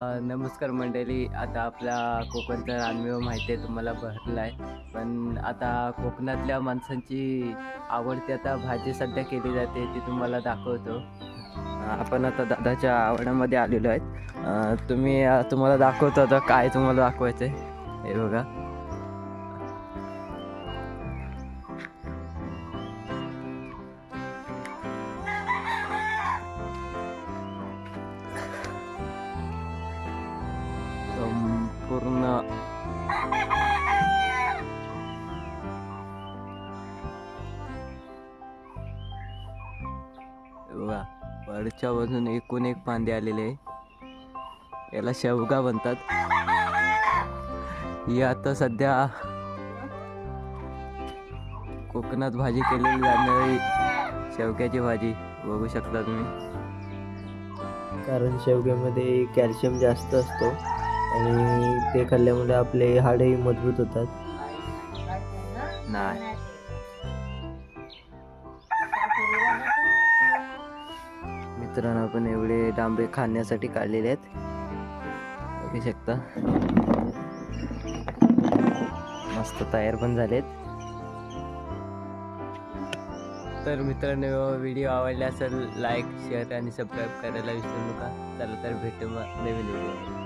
नमस्कार मंडळी. आता आपला कोकणचा रानमेवा माहिती आहे तुम्हाला भरला आहे. पण आता कोकणातल्या माणसांची आवडती आता भाजी सध्या केली जाते ती तुम्हाला दाखवतो. आपण आता दादाच्या आवडामध्ये आलेलो आहेत. तुम्हाला दाखवतो आता काय तुम्हाला दाखवायचं आहे हे बघा. संपूर्ण बघा, वरच्या बाजून एकूण एक फांदे आलेले आहे. याला शेवगा म्हणतात. ही आता सध्या कोकणात भाजी केलेली जाणारी शेवग्याची भाजी बघू शकता तुम्ही. कारण शेवग्यामध्ये कॅल्शियम जास्त असतो आणि ते खाल्ल्यामुळे आपले हाडही मजबूत होतात. नाही, मित्रांनो, आपण एवढे डांबे खाण्यासाठी काढलेले आहेत बघू शकता. मस्त तयार पण झालेत. तर मित्रांनो, व्हिडिओ आवडला असेल लाईक शेअर आणि सबस्क्राईब करायला विसरू नका. चला तर भेटू नवीन व्हिडिओ.